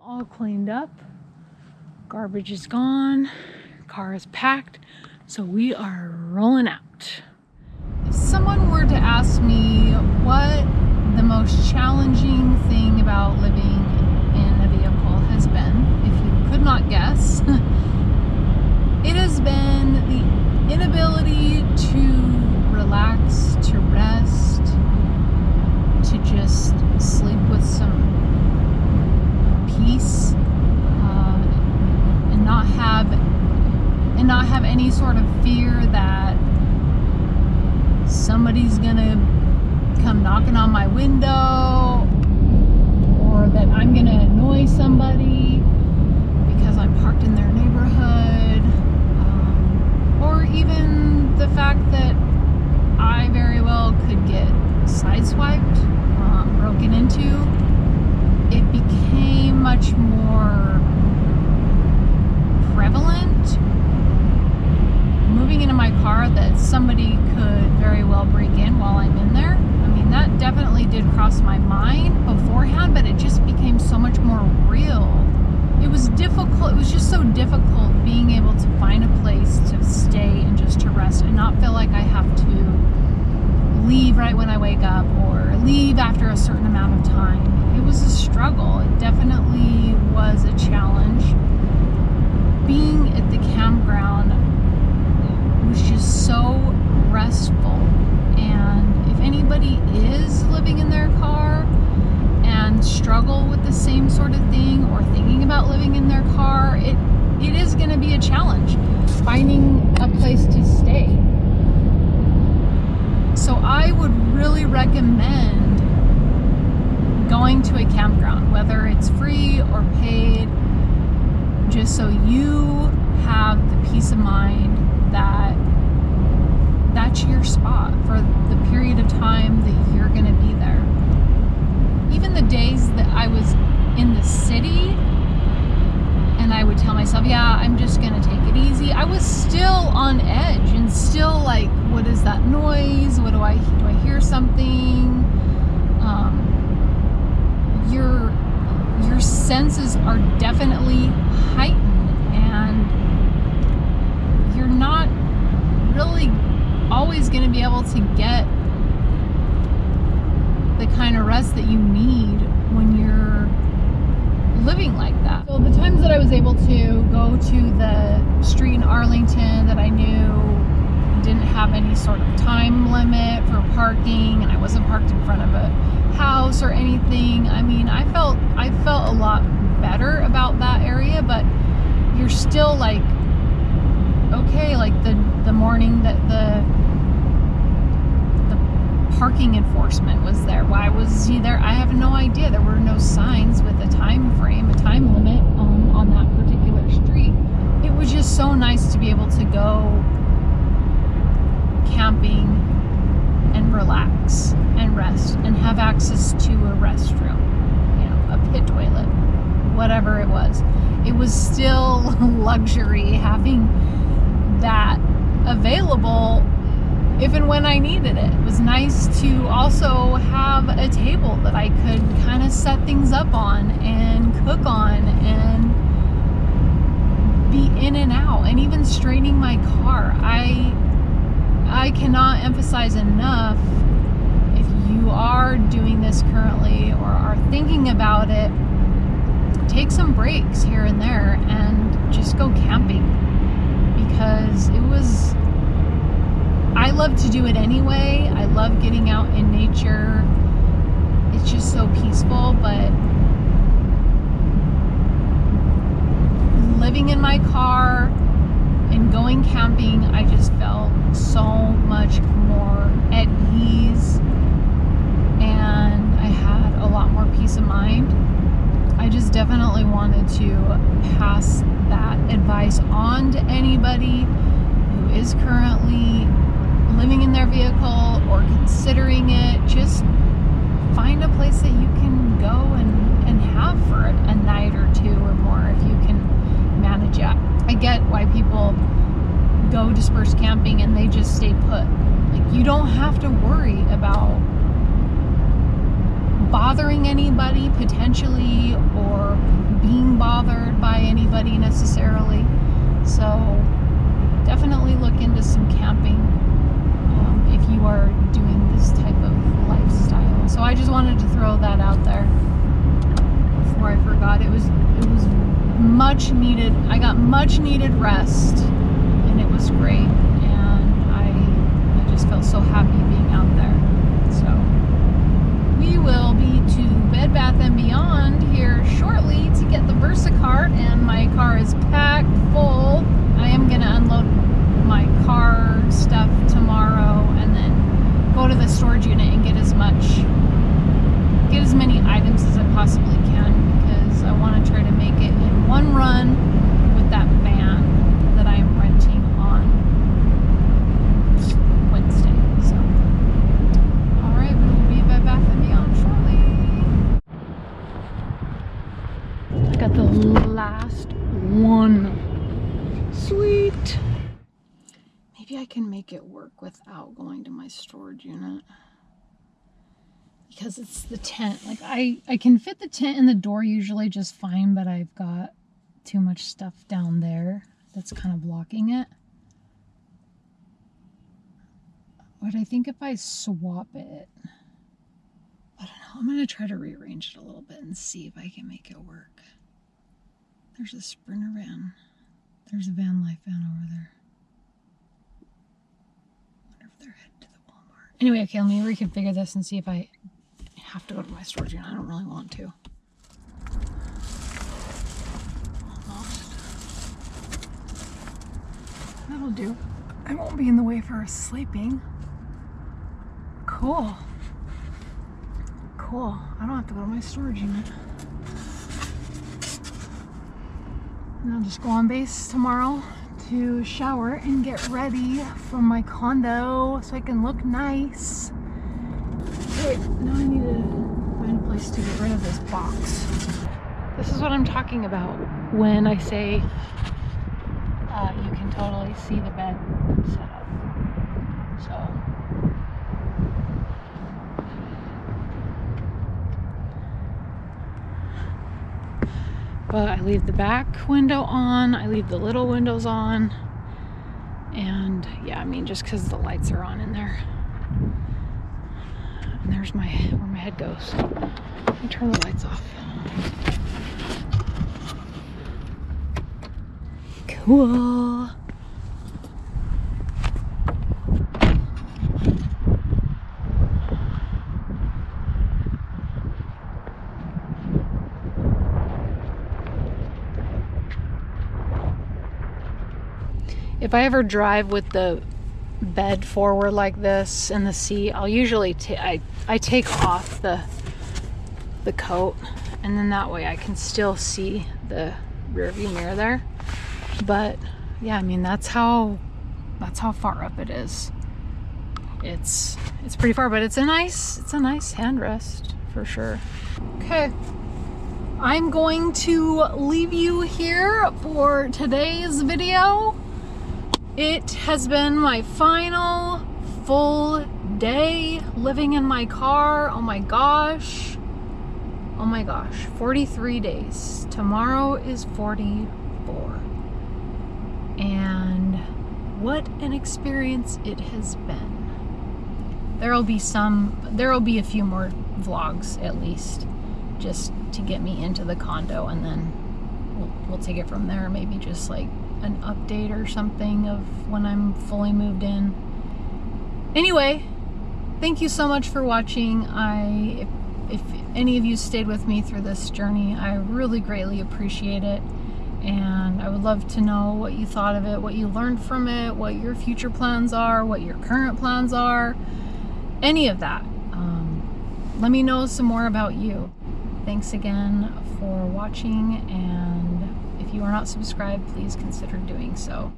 all cleaned up. Garbage is gone. Car is packed. So we are rolling out. If someone were to ask me what the most challenging thing about living in a vehicle has been, if you could not guess, it has been the inability to relax, to rest, to just sleep with some peace, and not have any sort of fear that somebody's gonna come knocking on my window, or that I'm gonna annoy somebody because I'm parked in their neighborhood, or even the fact that I very well could get sideswiped, broken into. It became much more prevalent moving into my car that somebody could very well break in while I'm in there. I mean, that definitely did cross my mind beforehand, but it just became so much more real. It was difficult. It was just so difficult being able to find a place to stay and just to rest and not feel like I have to leave right when I wake up or leave after a certain amount of time. It was a struggle. It definitely was a challenge. Being at the campground was just so restful. And if anybody is living in their car and struggle with the same sort of thing or thinking about living in their car, it is going to be a challenge finding a place to stay. So I would really recommend going to a campground, whether it's free or paid, just so you have the peace of mind that that's your spot for the period of time that you're going to be there. Even the days that I was in the city and I would tell myself, yeah, I'm just going to take it easy, I was still on edge and still like, what is that noise? Do I hear something? Your senses are definitely heightened, and you're not really always going to be able to get the kind of rest that you need when you're living like that. So the times that I was able to go to the street in Arlington that I knew didn't have any sort of time limit for parking, and I wasn't parked in front of a house or anything, I mean, I felt a lot better about that area. But you're still like, okay, like the morning that the parking enforcement was there, why was he there? I have no idea. There were no signs with a time frame, a time limit on that particular street. It was just so nice to be able to go camping and relax and rest and have access to a restroom, a pit toilet, whatever it was. It was still luxury having that available if and when I needed it. It was nice to also have a table that I could kind of set things up on and cook on and be in and out, and even straightening my car. I cannot emphasize enough, if you are doing this currently or are thinking about it, take some breaks here and there and just go camping, because I love to do it anyway. I love getting out in nature. It's just so peaceful. But living in my car and going camping, I just felt so much more at ease, and I had a lot more peace of mind. I just definitely wanted to pass that advice on to anybody who is currently living in their vehicle or considering it. Just find a place that you can go and have for a night or two or more if you can manage it. I get why people go dispersed camping and they just stay put. Like, you don't have to worry about bothering anybody potentially or being bothered by anybody necessarily. So definitely look into some camping if you are doing this type of lifestyle. So I just wanted to throw that out there before I forgot. It was much needed. I got much needed rest, and it was great, and I just felt so happy being out there. So we will be to Bed Bath & Beyond here shortly to get the VersaCart, and my car is packed full. I am going to unload my car stuff tomorrow and then go to the storage unit and get as many items as I possibly can, because I want to try to make it in one run with that van that I'm renting on Wednesday. So, alright, we will be at Bed Bath & Beyond shortly. I got the last one. Sweet. Maybe I can make it work without going to my storage unit, because it's the tent. Like I can fit the tent in the door usually just fine, but I've got too much stuff down there that's kind of blocking it. But I think if I swap it, I don't know, I'm going to try to rearrange it a little bit and see if I can make it work. There's a Sprinter van. There's a van life van over there. I wonder if they're headed to the Walmart. Anyway, okay, let me reconfigure this and see if I have to go to my storage unit. I don't really want to. Almost. That'll do. I won't be in the way for sleeping. Cool. Cool. I don't have to go to my storage unit. And I'll just go on base tomorrow to shower and get ready for my condo so I can look nice. Okay, now I need to find a place to get rid of this box. This is what I'm talking about when I say you can totally see the bed set up. So. But I leave the back window on, I leave the little windows on, and yeah, I mean, just because the lights are on in there. And there's where my head goes. Let me turn the lights off. Cool. If I ever drive with the bed forward like this and the seat, I'll usually I take off the coat, and then that way I can still see the rear view mirror there. But yeah, I mean, that's how far up it is. It's pretty far, but it's a nice handrest for sure. Okay, I'm going to leave you here for today's video. It has been my final full day living in my car. Oh my gosh. 43 days. Tomorrow is 44. And what an experience it has been. There'll be a few more vlogs at least, just to get me into the condo, and then we'll take it from there. Maybe just like an update or something of when I'm fully moved in. Anyway, thank you so much for watching. If any of you stayed with me through this journey, I really greatly appreciate it, and I would love to know what you thought of it, what you learned from it, what your future plans are, what your current plans are, any of that. Let me know some more about you. Thanks again for watching, and if you are not subscribed, please consider doing so.